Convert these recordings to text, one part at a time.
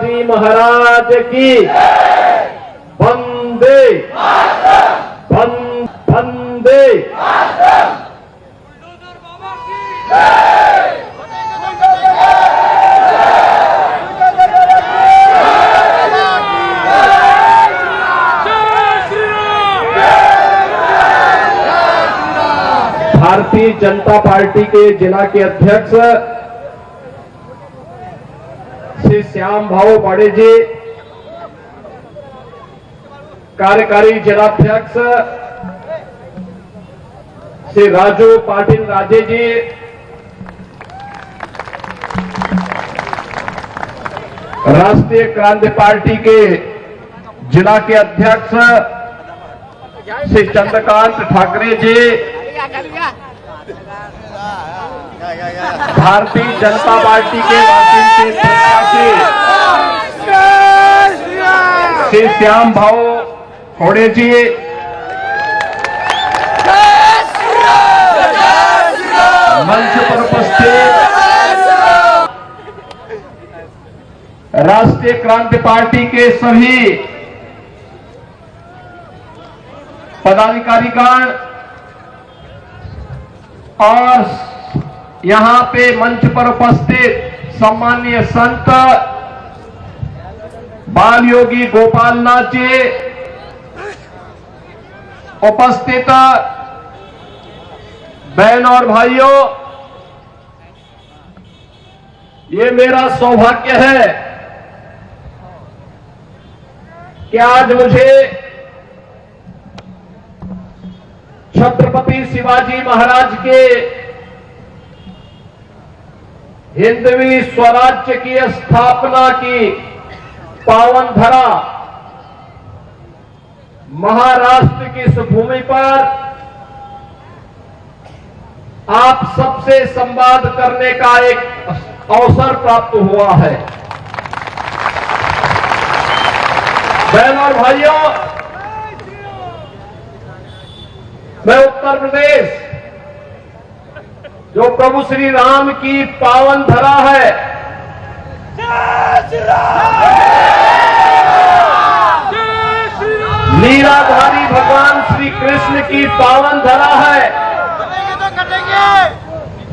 शिवाजी महाराज की वंदे वंदे। भारतीय जनता पार्टी के जिला के अध्यक्ष श्री श्याम भाऊ पाड़े जी, कार्यकारी जिलाध्यक्ष श्री राजू पाटिल राजे जी, राष्ट्रीय क्रांति पार्टी के जिला के अध्यक्ष श्री चंद्रकांत ठाकरे जी, भारतीय जनता पार्टी के वाशिंगटन प्रत्याशी श्री श्याम भाऊ खोड़े जी, मंच पर उपस्थित राष्ट्रीय क्रांति पार्टी के सभी पदाधिकारीगण और यहां पे मंच पर उपस्थित सम्माननीय संत बाल योगी गोपाल नाथ जी, उपस्थित बहन और भाइयों, ये मेरा सौभाग्य है कि आज मुझे छत्रपति शिवाजी महाराज के हिंदवी स्वराज्य की स्थापना की पावन धरा महाराष्ट्र की इस भूमि पर आप सबसे संवाद करने का एक अवसर प्राप्त हुआ है। बहनों और भाइयों, मैं उत्तर प्रदेश जो प्रभु श्री राम की पावन धरा है, लीलाधारी भगवान श्री कृष्ण की पावन धरा है,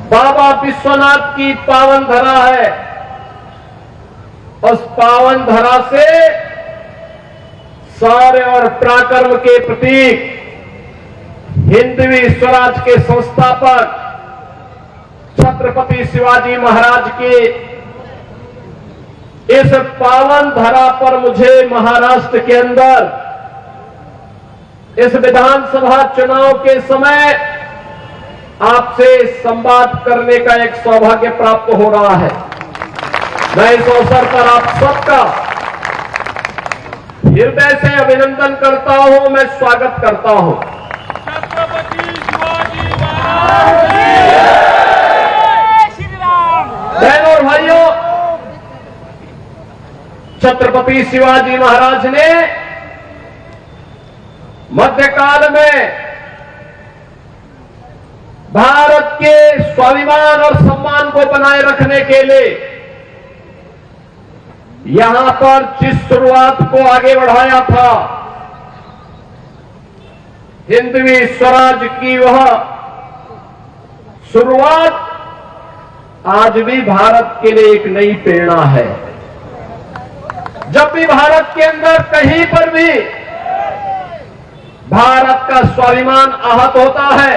बाबा विश्वनाथ की पावन धरा है। उस पावन धरा से शौर्य और पराक्रम के प्रतीक हिंदवी स्वराज के संस्थापक छत्रपति शिवाजी महाराज के इस पावन धरा पर मुझे महाराष्ट्र के अंदर इस विधानसभा चुनाव के समय आपसे संवाद करने का एक सौभाग्य प्राप्त हो रहा है। मैं इस अवसर पर आप सबका हृदय से अभिनंदन करता हूं, मैं स्वागत करता हूं। छत्रपति शिवाजी महाराज की श्री राम। बहनों और भाइयों, छत्रपति शिवाजी महाराज ने मध्यकाल में भारत के स्वाभिमान और सम्मान को बनाए रखने के लिए यहां पर जिस शुरुआत को आगे बढ़ाया था, हिंदवी स्वराज की वह शुरुआत आज भी भारत के लिए एक नई प्रेरणा है। जब भी भारत के अंदर कहीं पर भी भारत का स्वाभिमान आहत होता है,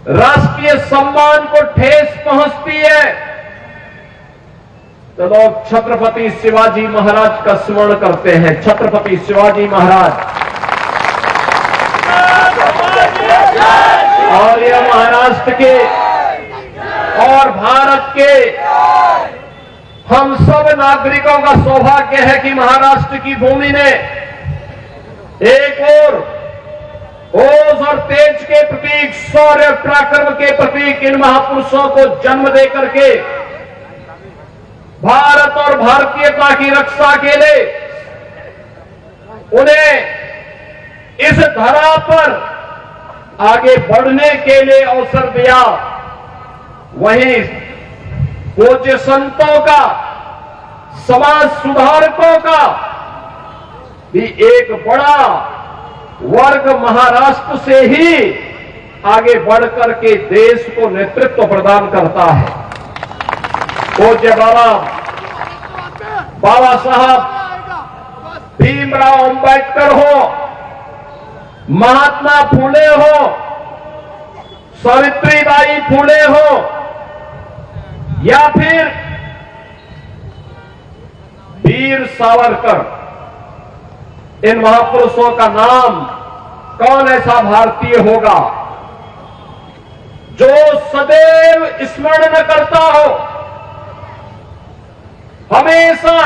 राष्ट्रीय सम्मान को ठेस पहुंचती है, तो लोग छत्रपति शिवाजी महाराज का स्मरण करते हैं। छत्रपति शिवाजी महाराज और यह महाराष्ट्र के और भारत के हम सब नागरिकों का सौभाग्य है कि महाराष्ट्र की भूमि ने एक और ओज और तेज के प्रतीक, शौर्य पराक्रम के प्रतीक इन महापुरुषों को जन्म दे करके भारत और भारतीयता की रक्षा के लिए उन्हें इस धरा पर आगे बढ़ने के लिए अवसर दिया। वहीं पूज्य संतों का समाज सुधारकों का भी एक बड़ा वर्ग महाराष्ट्र से ही आगे बढ़कर के देश को नेतृत्व प्रदान करता है। पूज्य बाबा साहब भीमराव अंबेडकर हो, महात्मा फूले हो, सावित्रीबाई फूले हो, या फिर वीर सावरकर, इन महापुरुषों का नाम कौन ऐसा भारतीय होगा जो सदैव स्मरण करता हो। हमेशा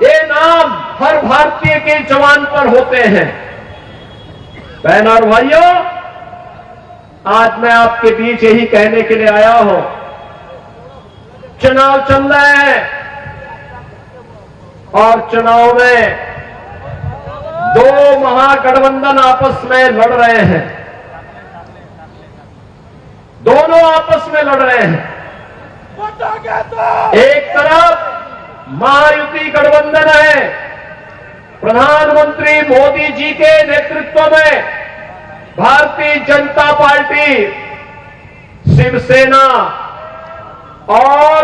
ये नाम हर भारतीय के जवान पर होते हैं। बहनों और भाइयों, आज मैं आपके बीच यही कहने के लिए आया हूं, चुनाव चल रहे हैं और चुनाव में दो महागठबंधन आपस में लड़ रहे हैं। दोनों आपस में लड़ रहे हैं। एक तरफ महायुति गठबंधन है, प्रधानमंत्री मोदी जी के नेतृत्व में भारतीय जनता पार्टी, शिवसेना और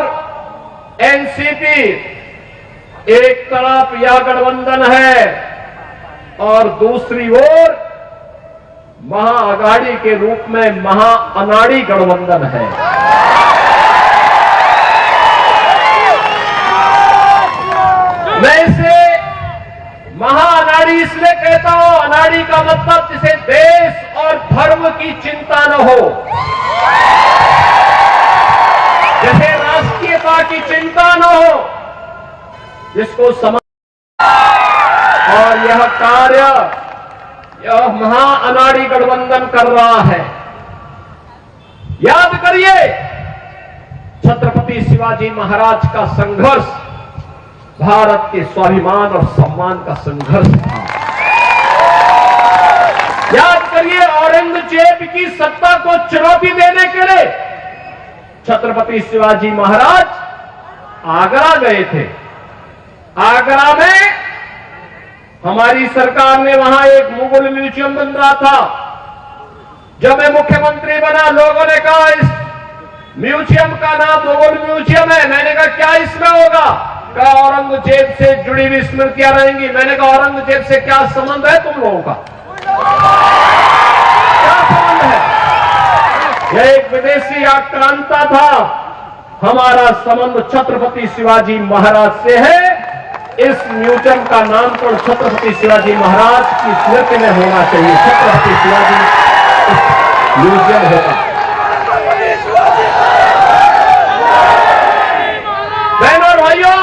एनसीपी, एक तरफ यह गठबंधन है और दूसरी ओर महाअघाड़ी के रूप में महाअनाड़ी गठबंधन है। मैं इसे महाअनाड़ी इसलिए कहता हूं, अनाड़ी का मतलब जिसे देश और धर्म की चिंता न हो, जैसे राष्ट्रीयता की चिंता न हो, जिसको समाज, और यह कार्य यह महाअनाड़ी गठबंधन कर रहा है। याद करिए, छत्रपति शिवाजी महाराज का संघर्ष भारत के स्वाभिमान और सम्मान का संघर्ष था। याद करिए, औरंगजेब की सत्ता को चुनौती देने के लिए छत्रपति शिवाजी महाराज आगरा गए थे। आगरा में हमारी सरकार ने वहां एक मुगल म्यूजियम बन रहा था। जब मैं मुख्यमंत्री बना, लोगों ने कहा इस म्यूजियम का नाम मुगल म्यूजियम है। मैंने कहा क्या इसमें होगा? कहा औरंगजेब से जुड़ी हुई स्मृतियां रहेंगी। मैंने कहा औरंगजेब से क्या संबंध है तुम लोगों का? क्या संबंध है? यह एक विदेशी आक्रांता था। हमारा संबंध छत्रपति शिवाजी महाराज से है। इस म्यूजियम का नामकरण छत्रपति शिवाजी महाराज की स्मृति में होना चाहिए। छत्रपति शिवाजी म्यूजियम होगा। बहनों और भाइयों,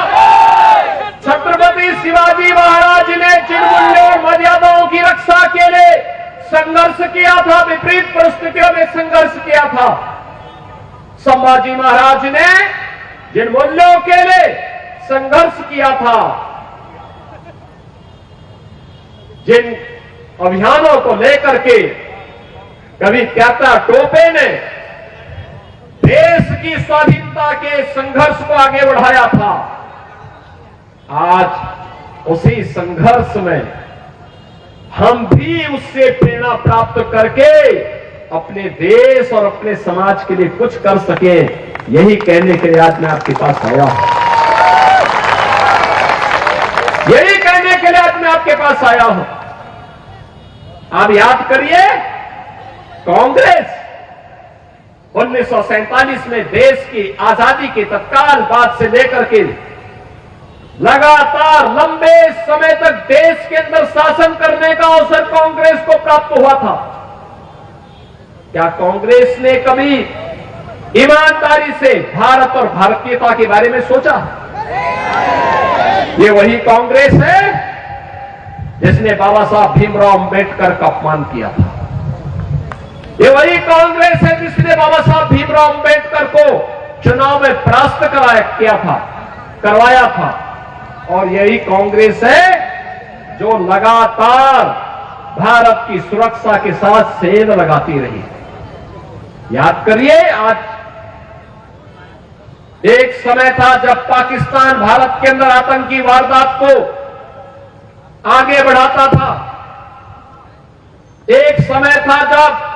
छत्रपति शिवाजी महाराज ने जिन मूल्यों और मर्यादाओं की रक्षा के लिए संघर्ष किया था, विपरीत परिस्थितियों में संघर्ष किया था, संभाजी महाराज ने जिन मूल्यों के लिए संघर्ष किया था, जिन अभियानों को लेकर के कभी त्याता टोपे ने देश की स्वाधीनता के संघर्ष को आगे बढ़ाया था, आज उसी संघर्ष में हम भी उससे प्रेरणा प्राप्त करके अपने देश और अपने समाज के लिए कुछ कर सके, यही कहने के लिए आज मैं आपके पास आया हूं। यही कहने के लिए आज मैं आपके पास आया हूं। आप याद करिए, कांग्रेस 1947 में देश की आजादी के तत्काल बाद से लेकर के लगातार लंबे समय तक देश के अंदर शासन करने का अवसर कांग्रेस को प्राप्त हुआ था। क्या कांग्रेस ने कभी ईमानदारी से भारत और भारतीयता के बारे में सोचा? ये वही कांग्रेस है जिसने बाबा साहब भीमराव अंबेडकर का अपमान किया था। ये वही कांग्रेस है जिसने बाबा साहब भीमराव अंबेडकर को चुनाव में परास्त करवाया था। और यही कांग्रेस है जो लगातार भारत की सुरक्षा के साथ सेंध लगाती रही। याद करिए, आज एक समय था जब पाकिस्तान भारत के अंदर आतंकी वारदात को आगे बढ़ाता था। एक समय था जब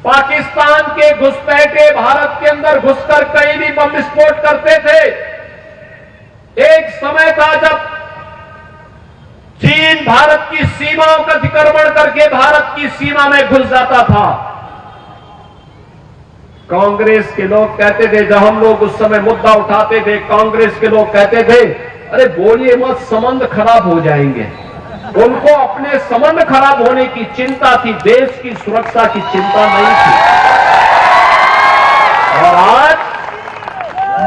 पाकिस्तान के घुसपैठे भारत के अंदर घुसकर कहीं भी बम विस्फोट करते थे। एक समय था जब चीन भारत की सीमाओं का अतिक्रमण करके भारत की सीमा में घुस जाता था। कांग्रेस के लोग कहते थे, जब हम लोग उस समय मुद्दा उठाते थे, कांग्रेस के लोग कहते थे, अरे बोलिए मत, संबंध खराब हो जाएंगे। उनको अपने संबंध खराब होने की चिंता थी, देश की सुरक्षा की चिंता नहीं थी। और आज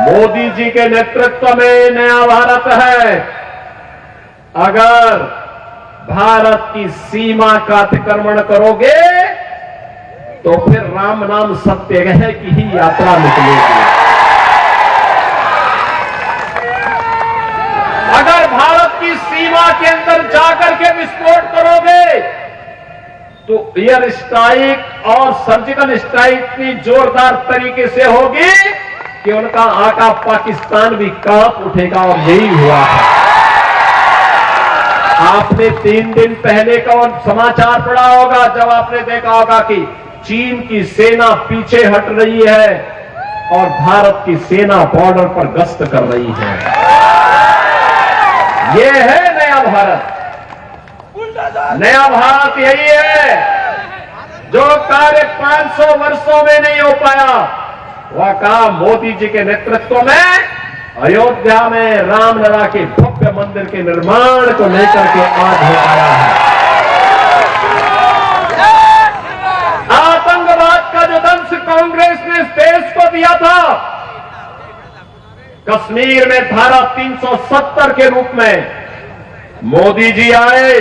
मोदी जी के नेतृत्व में नया भारत है। अगर भारत की सीमा का अतिक्रमण करोगे तो फिर राम नाम सत्याग्रह की ही यात्रा निकलेगी। अगर भारत की सीमा के अंदर जाकर के विस्फोट करोगे तो एयर स्ट्राइक और सर्जिकल स्ट्राइक इतनी जोरदार तरीके से होगी कि उनका आका पाकिस्तान भी कांप उठेगा। और यही हुआ है। आपने 3 दिन पहले का समाचार पढ़ा होगा, जब आपने देखा होगा कि चीन की सेना पीछे हट रही है और भारत की सेना बॉर्डर पर गश्त कर रही है। यह है नया भारत। नया भारत यही है जो कार्य 500 वर्षों में नहीं हो पाया, वह काम मोदी जी के नेतृत्व में अयोध्या में रामलला के भव्य मंदिर के निर्माण को लेकर के आज हो पाया है। आतंकवाद का जो दंश कांग्रेस ने इस देश को दिया था, कश्मीर में धारा 370 के रूप में मोदी जी आए,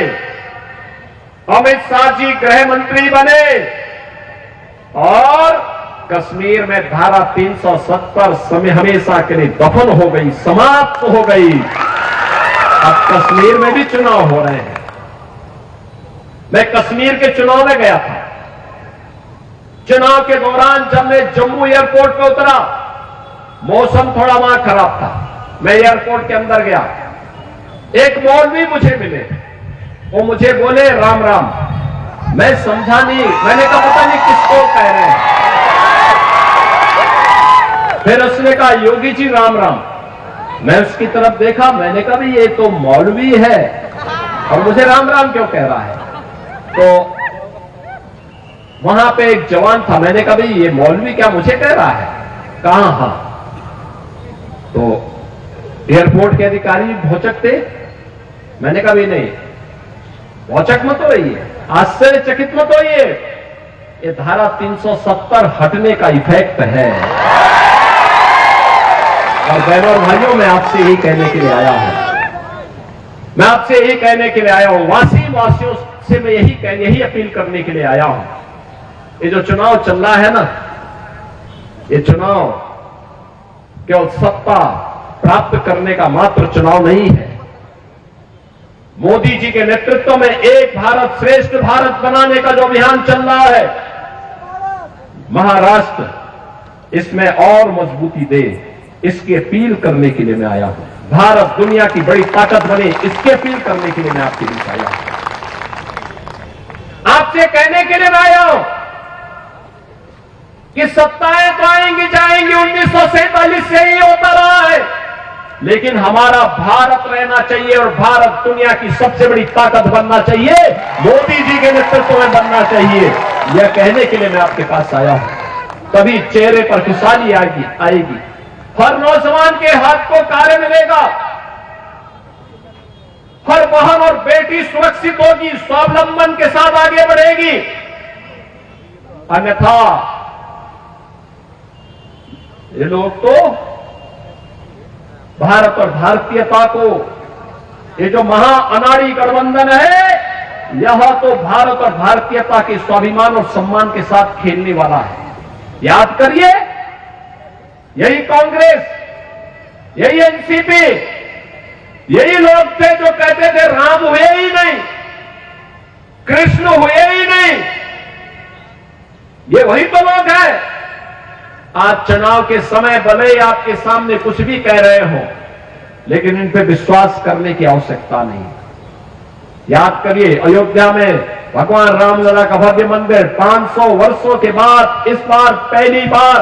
अमित शाह जी गृह मंत्री बने और कश्मीर में धारा 370 समय हमेशा के लिए दफन हो गई, समाप्त हो गई। अब कश्मीर में भी चुनाव हो रहे हैं। मैं कश्मीर के चुनाव में गया था। चुनाव के दौरान जब मैं जम्मू एयरपोर्ट पे उतरा, मौसम थोड़ा वहां खराब था। मैं एयरपोर्ट के अंदर गया, एक मौलवी मुझे मिले, वो मुझे बोले राम राम। मैं समझा नहीं, मैंने कहा पता नहीं किसको कह रहे हैं। फिर उसने कहा योगी जी राम राम। मैं उसकी तरफ देखा, मैंने कहा भाई ये तो मौलवी है और मुझे राम राम क्यों कह रहा है। तो वहां पे एक जवान था, मैंने कहा भाई ये मौलवी क्या मुझे कह रहा है। कहा हाँ। तो एयरपोर्ट के अधिकारी भौचक थे। मैंने कहा भाई नहीं, भौचक मत होइए, आश्चर्यचकित मत होइए, ये धारा 370 हटने का इफेक्ट है। और बहनों और भाइयों, मैं आपसे यही कहने के लिए आया हूं, मैं आपसे यही कहने के लिए आया हूं, वासियों से मैं यही अपील करने के लिए आया हूं। ये जो चुनाव चल रहा है ना, ये चुनाव केवल सत्ता प्राप्त करने का मात्र चुनाव नहीं है। मोदी जी के नेतृत्व में एक भारत श्रेष्ठ भारत बनाने का जो अभियान चल रहा है, महाराष्ट्र इसमें और मजबूती दे, इसकी अपील करने के लिए मैं आया हूं। भारत दुनिया की बड़ी ताकत बने, इसकी अपील करने के लिए मैं आपके बीच आया हूं। आपसे कहने के लिए मैं आया हूं कि सत्ताएं तो आएंगी जाएंगी, 1947 से ही होता रहा है, लेकिन हमारा भारत रहना चाहिए और भारत दुनिया की सबसे बड़ी ताकत बनना चाहिए, मोदी जी के नेतृत्व में बनना चाहिए। यह कहने के लिए मैं आपके पास आया हूं। तभी चेहरे पर खुशहाली आएगी, हर नौजवान के हाथ को कार्य मिलेगा, हर बहन और बेटी सुरक्षित होगी, स्वावलंबन के साथ आगे बढ़ेगी। अन्यथा ये लोग तो भारत और भारतीयता को, ये जो महा अनाड़ी गठबंधन है, यह तो भारत और भारतीयता के स्वाभिमान और सम्मान के साथ खेलने वाला है। याद करिए, यही कांग्रेस, यही एनसीपी, यही लोग थे जो कहते थे राम हुए ही नहीं, कृष्ण हुए ही नहीं। ये वही तो लोग हैं। आज चुनाव के समय भले ही आपके सामने कुछ भी कह रहे हो, लेकिन इन पे विश्वास करने की आवश्यकता नहीं। याद करिए, अयोध्या में भगवान रामलला का भव्य मंदिर 500 वर्षों के बाद इस बार पहली बार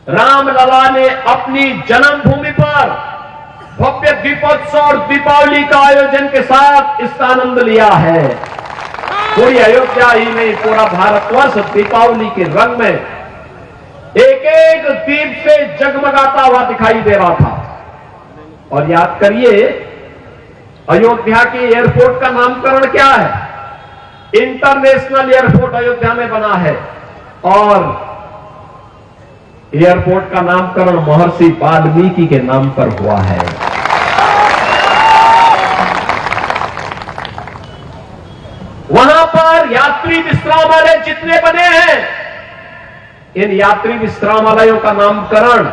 रामलला ने अपनी जन्मभूमि पर भव्य दीपोत्सव और दीपावली का आयोजन के साथ इसका आनंद लिया है। पूरी अयोध्या ही नहीं, पूरा भारतवर्ष दीपावली के रंग में एक एक दीप से जगमगाता हुआ दिखाई दे रहा था। और याद करिए, अयोध्या के एयरपोर्ट का नामकरण क्या है? इंटरनेशनल एयरपोर्ट अयोध्या में बना है और एयरपोर्ट का नामकरण महर्षि वाल्मीकि के नाम पर हुआ है। वहां पर यात्री विश्रामालय जितने बने हैं, इन यात्री विश्रामालयों का नामकरण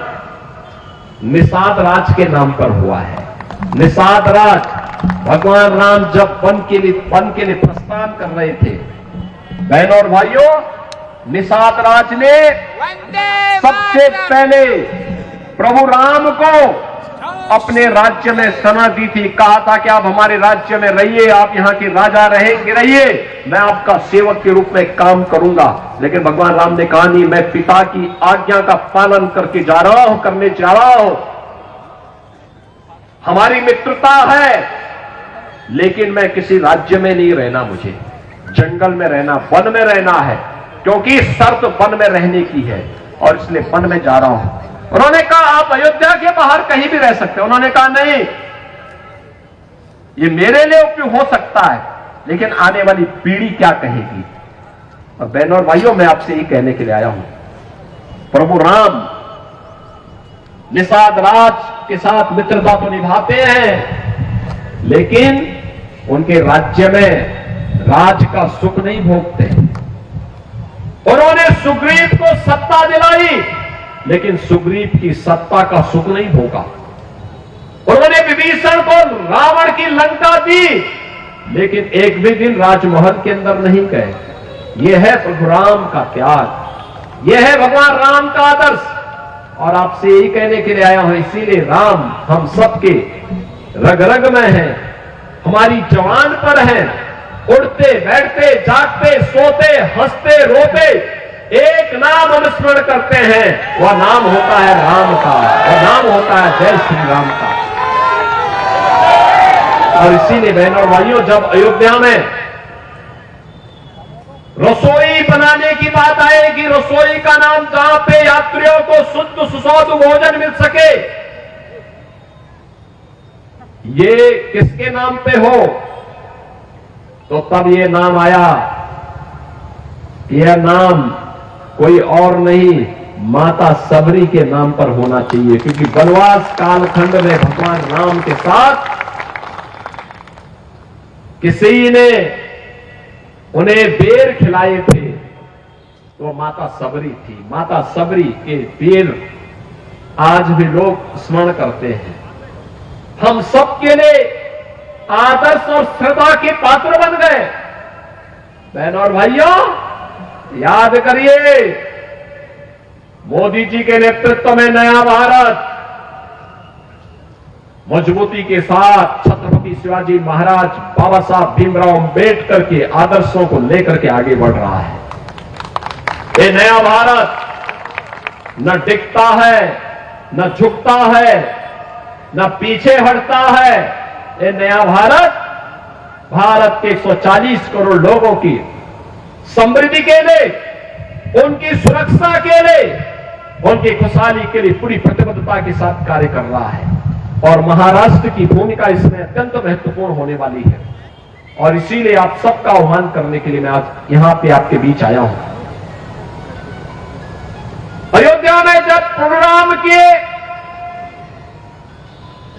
निषाद राज के नाम पर हुआ है। निषाद राज, भगवान राम जब वन के लिए प्रस्थान कर रहे थे, बहनों और भाइयों, निषाद राज ने सबसे पहले प्रभु राम को अपने राज्य में सना दी थी। कहा था कि आप हमारे राज्य में रहिए, आप यहां के राजा रहेंगे, रहिए, मैं आपका सेवक के रूप में काम करूंगा। लेकिन भगवान राम ने कहा नहीं, मैं पिता की आज्ञा का पालन करने जा रहा हूं। हमारी मित्रता है, लेकिन मैं किसी राज्य में नहीं रहना, मुझे जंगल में रहना, वन में रहना है, क्योंकि शर्त वन में रहने की है और इसलिए वन में जा रहा हूं। उन्होंने कहा आप अयोध्या के बाहर कहीं भी रह सकते हो। उन्होंने कहा नहीं, ये मेरे लिए उपयोग हो सकता है, लेकिन आने वाली पीढ़ी क्या कहेगी। और बहनों और भाइयों, मैं आपसे यही कहने के लिए आया हूं, प्रभु राम निषाद राज के साथ मित्रता तो निभाते हैं, लेकिन उनके राज्य में राज का सुख नहीं भोगते। उन्होंने सुग्रीव को सत्ता दिलाई, लेकिन सुग्रीव की सत्ता का सुख नहीं भोगा। उन्होंने विभीषण को रावण की लंका दी, लेकिन एक भी दिन राजमहल के अंदर नहीं गए। यह है प्रभु राम का त्याग, यह है भगवान राम का आदर्श। और आपसे यही कहने के लिए आया हूं, इसीलिए राम हम सबके रग रग में है, हमारी जवान पर है। उठते बैठते जागते सोते हंसते रोते एक नाम अनुस्मरण करते हैं, वह नाम होता है राम का, वह नाम होता है जय श्री राम का। और इसीलिए बहनों और भाइयों, जब अयोध्या में रसोई बनाने की बात आएगी, रसोई का नाम जहां पे यात्रियों को शुद्ध सुस्वादु भोजन मिल सके, ये किसके नाम पे हो, तो तब ये नाम आया। यह नाम कोई और नहीं, माता सबरी के नाम पर होना चाहिए, क्योंकि वनवास कालखंड में भगवान राम के साथ किसी ने उन्हें बेर खिलाए थे, तो माता सबरी थी। माता सबरी के बेर आज भी लोग स्मरण करते हैं। हम सबके लिए आदर्श और श्रद्धा के पात्र बन गए। बहनों और भाइयों, याद करिए, मोदी जी के नेतृत्व में नया भारत मजबूती के साथ छत्रपति शिवाजी महाराज, बाबा साहब भीमराव अंबेडकर के आदर्शों को लेकर के आगे बढ़ रहा है। ये नया भारत न टिकता है, न झुकता है, न पीछे हटता है। ये नया भारत के 140 करोड़ लोगों की समृद्धि के लिए, उनकी सुरक्षा के लिए, उनकी खुशहाली के लिए पूरी प्रतिबद्धता के साथ कार्य कर रहा है। और महाराष्ट्र की भूमिका इसमें अत्यंत महत्वपूर्ण होने वाली है। और इसीलिए आप सबका आह्वान करने के लिए मैं आज यहां पे आपके बीच आया हूं। अयोध्या में जब प्रभु राम के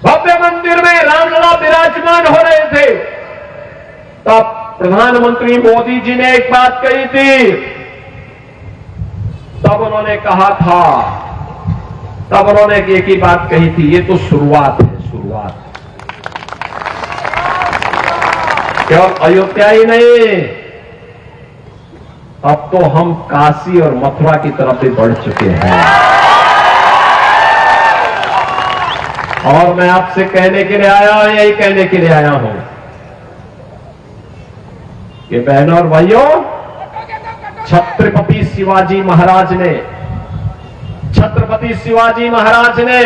भव्य मंदिर में रामलला विराजमान हो रहे थे, तब प्रधानमंत्री मोदी जी ने एक बात कही थी। तब उन्होंने कहा था, तब उन्होंने एक ही बात कही थी, ये तो शुरुआत है, शुरुआत। केवल अयोध्या ही नहीं, अब तो हम काशी और मथुरा की तरफ भी बढ़ चुके हैं। और मैं आपसे कहने के लिए आया हूं, यही कहने के लिए आया हूं कि बहनों और भाइयों, छत्रपति शिवाजी महाराज ने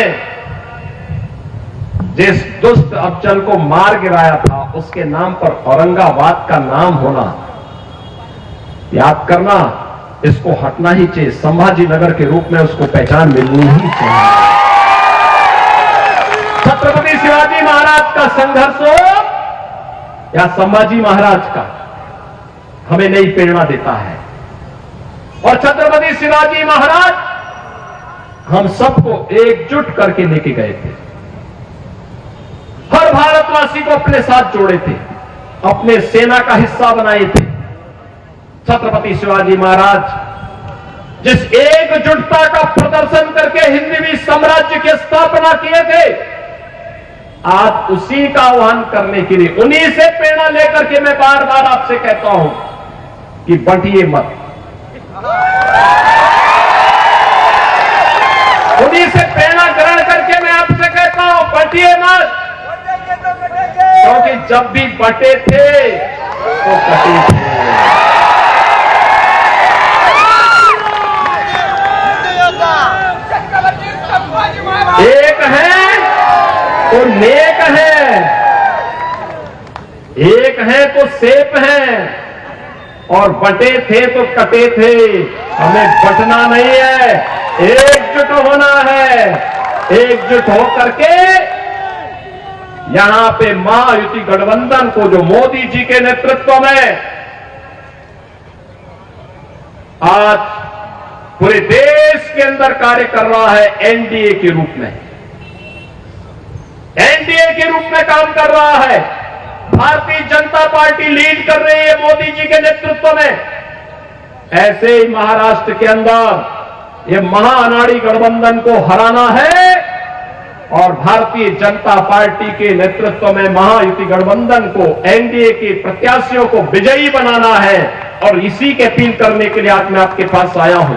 जिस दुष्ट अफजल को मार गिराया था, उसके नाम पर औरंगाबाद का नाम होना, याद करना, इसको हटना ही चाहिए। संभाजी नगर के रूप में उसको पहचान मिलनी ही चाहिए। छत्रपति शिवाजी महाराज का संघर्ष हो या संभाजी महाराज का, हमें नई प्रेरणा देता है। और छत्रपति शिवाजी महाराज हम सबको एकजुट करके लेके गए थे, हर भारतवासी को अपने साथ जोड़े थे, अपने सेना का हिस्सा बनाए थे। छत्रपति शिवाजी महाराज जिस एकजुटता का प्रदर्शन करके हिंदवी साम्राज्य की स्थापना किए थे, आज उसी का आह्वान करने के लिए, उन्हीं से प्रेरणा लेकर के मैं बार बार आपसे कहता हूं कि बंटिए मत। उन्हीं से प्रेरणा ग्रहण करके मैं आपसे कहता हूं, बंटिए मत। क्योंकि जब भी बटे थे तो कटे थे। एक है तो नेक है, एक है तो सेफ है, और बटे थे तो कटे थे। हमें बटना नहीं है, एकजुट होना है। एकजुट होकर के यहां पे महायुति गठबंधन को, जो मोदी जी के नेतृत्व में आज पूरे देश के अंदर कार्य कर रहा है, एनडीए के रूप में, एनडीए के रूप में काम कर रहा है, भारतीय जनता पार्टी लीड कर रही है मोदी जी के नेतृत्व में। ऐसे ही महाराष्ट्र के अंदर ये महाअनाड़ी गठबंधन को हराना है और भारतीय जनता पार्टी के नेतृत्व में महायुति गठबंधन को, एनडीए के प्रत्याशियों को विजयी बनाना है। और इसी के अपील करने के लिए आज मैं आपके पास आया हूं।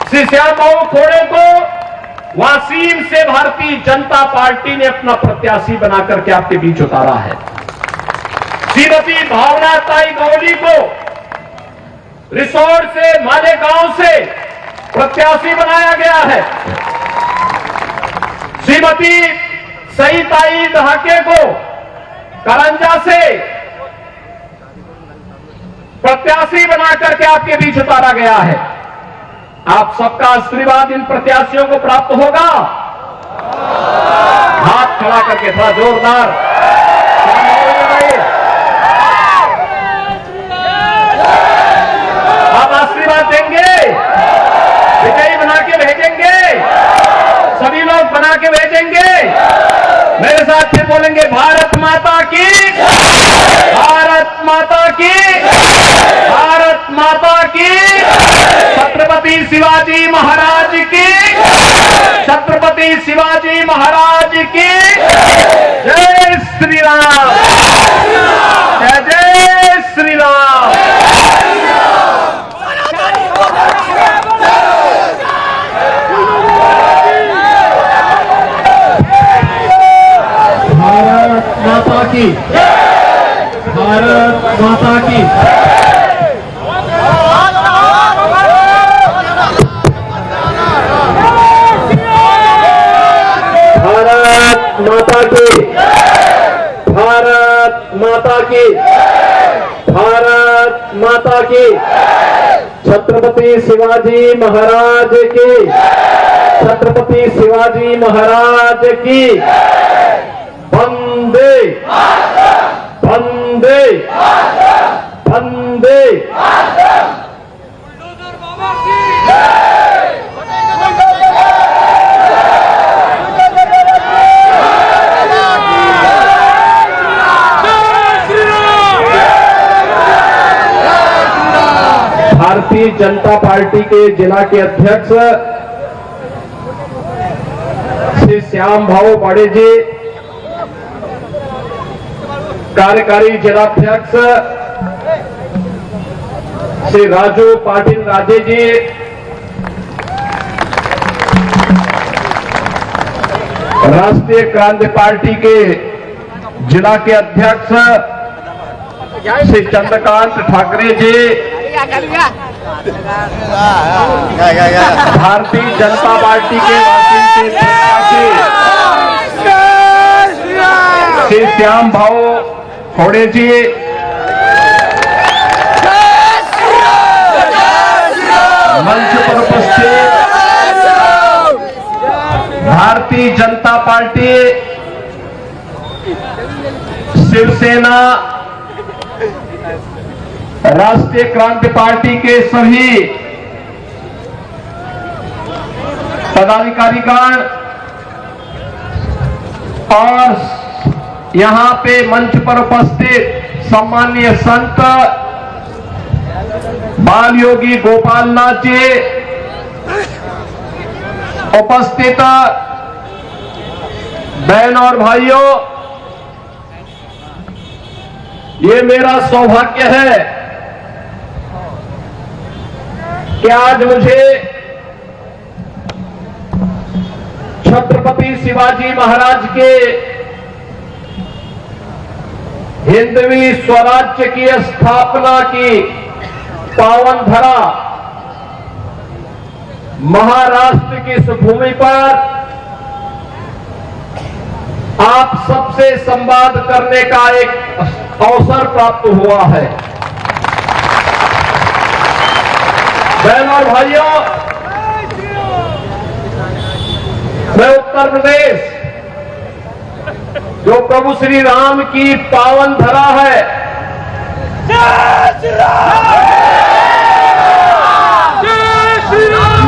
श्री श्याम बाबू खोड़े को वासीम से भारतीय जनता पार्टी ने अपना प्रत्याशी बनाकर के आपके बीच उतारा है। श्रीमती भावना ताई गौली को रिसोर्ट से, मालेगांव से प्रत्याशी बनाया गया है। श्रीमती सईताई दहाके को करंजा से प्रत्याशी बनाकर के आपके बीच उतारा गया है। आप सबका आशीर्वाद इन प्रत्याशियों को प्राप्त होगा। हाथ खड़ा करके थोड़ा जोरदार आप आशीर्वाद देंगे, विजयी बना के भेजेंगे, सभी लोग बना के भेजेंगे। मेरे साथ फिर बोलेंगे, भारत माता की, भारत माता की, भारत माता की, छत्रपति शिवाजी महाराज की, छत्रपति शिवाजी महाराज की जय श्री राम, जय जय श्री राम। भारत माता की, भारत माता की। भारत माता की, भारत माता की, भारत माता की। छत्रपति शिवाजी महाराज की, छत्रपति शिवाजी महाराज की। वंदे वंदे वंदे। भारतीय जनता पार्टी के जिला के अध्यक्ष श्री श्याम भाऊ बड़े जी, कार्यकारी जिलाध्यक्ष श्री राजू पाटिल राजे जी, राष्ट्रीय क्रांति पार्टी के जिला के अध्यक्ष श्री चंद्रकांत ठाकरे जी, भारतीय जनता पार्टी के वाशिंगटन प्रत्याशी श्री श्याम भाऊ खोड़े जी, मंच पर उपस्थित भारतीय जनता पार्टी, शिवसेना, राष्ट्रीय क्रांति पार्टी के सभी पदाधिकारीगण और यहां पे मंच पर उपस्थित सम्माननीय संत बाल योगी गोपालनाथ जी, उपस्थित बहन और भाइयों, ये मेरा सौभाग्य है कि आज मुझे छत्रपति शिवाजी महाराज के हिंदवी स्वराज्य की स्थापना की पावन धरा महाराष्ट्र की इस भूमि पर आप सबसे संवाद करने का एक अवसर प्राप्त हुआ है। बहनों और भाइयों, मैं उत्तर प्रदेश, जो प्रभु श्री राम की पावन धरा है,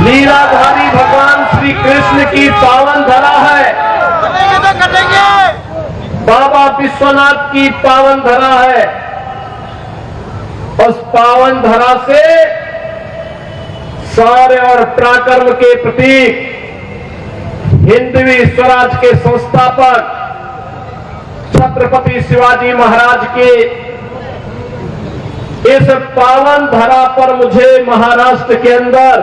लीलाधारी भगवान श्री कृष्ण की पावन धरा है, बाबा विश्वनाथ की पावन धरा है। उस पावन धरा से शौर्य और पराक्रम के प्रतीक हिंदवी स्वराज के संस्थापक छत्रपति शिवाजी महाराज के इस पावन धरा पर मुझे महाराष्ट्र के अंदर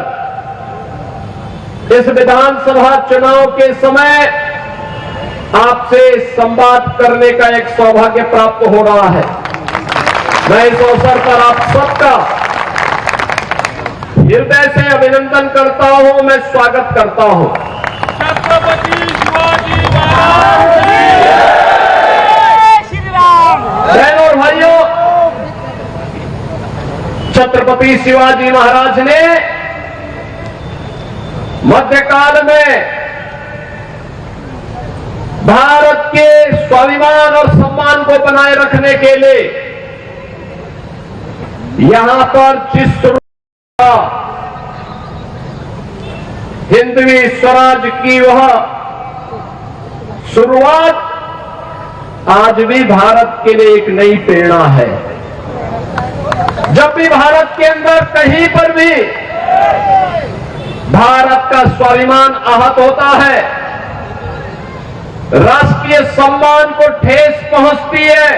इस विधानसभा चुनाव के समय आपसे संवाद करने का एक सौभाग्य प्राप्त हो रहा है। मैं इस अवसर पर आप सबका हृदय से अभिनंदन करता हूं, मैं स्वागत करता हूं। छत्रपति शिवाजी महाराज की श्री राम। बहनों और भाइयों, छत्रपति शिवाजी महाराज ने मध्यकाल में भारत के स्वाभिमान और सम्मान को बनाए रखने के लिए यहां पर जिस हिंदवी स्वराज की वह शुरुआत आज भी भारत के लिए एक नई प्रेरणा है। जब भी भारत के अंदर कहीं पर भी भारत का स्वाभिमान आहत होता है, राष्ट्रीय सम्मान को ठेस पहुंचती है,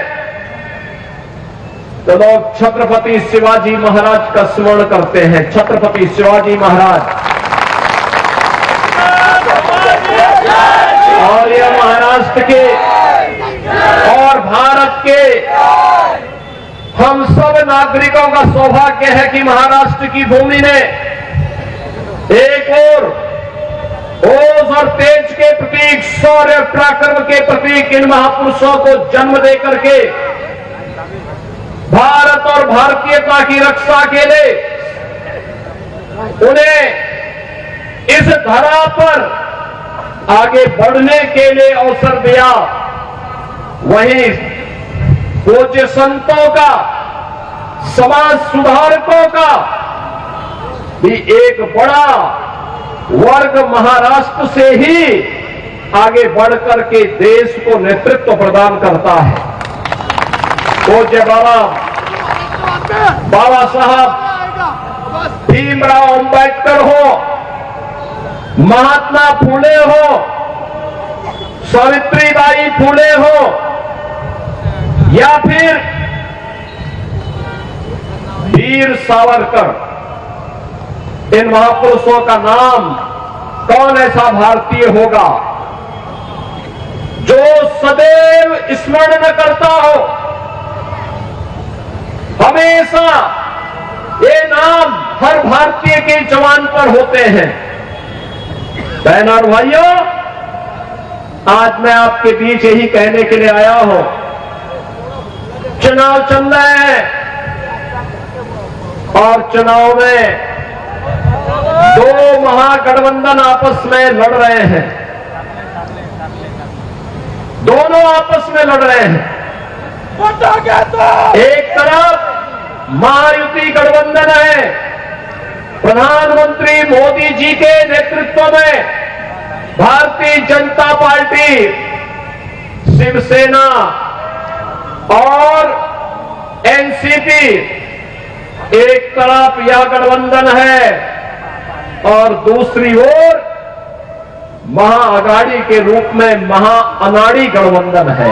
तो लोग छत्रपति शिवाजी महाराज का स्मरण करते हैं। छत्रपति शिवाजी महाराज, और यह महाराष्ट्र के और भारत के हम सब नागरिकों का सौभाग्य है कि महाराष्ट्र की भूमि ने एक और ओज और तेज के प्रतीक, शौर्य पराक्रम के प्रतीक इन महापुरुषों को जन्म दे करके भारत और भारतीयता की रक्षा के लिए उन्हें इस धरा पर आगे बढ़ने के लिए अवसर दिया। वहीं पूज्य संतों का, समाज सुधारकों का भी एक बड़ा वर्ग महाराष्ट्र से ही आगे बढ़कर के देश को नेतृत्व प्रदान करता है। पूज्य बाबा साहब भीमराव अंबेडकर हो, महात्मा फूले हो, सावित्रीबाई फूले हो, या फिर वीर सावरकर, इन महापुरुषों का नाम कौन ऐसा भारतीय होगा जो सदैव स्मरण न करता हो। हमेशा ये नाम हर भारतीय के जवान पर होते हैं। बहनों और भाइयों, आज मैं आपके बीच यही कहने के लिए आया हूं, चुनाव चल रहे हैं और चुनाव में दो महागठबंधन आपस में लड़ रहे हैं। दोनों आपस में लड़ रहे हैं। एक तरफ महायुति गठबंधन है, प्रधानमंत्री मोदी जी के नेतृत्व में भारतीय जनता पार्टी, शिवसेना और एनसीपी, एक तरफ यह गठबंधन है और दूसरी ओर महाअघाड़ी के रूप में महाअनाड़ी गठबंधन है।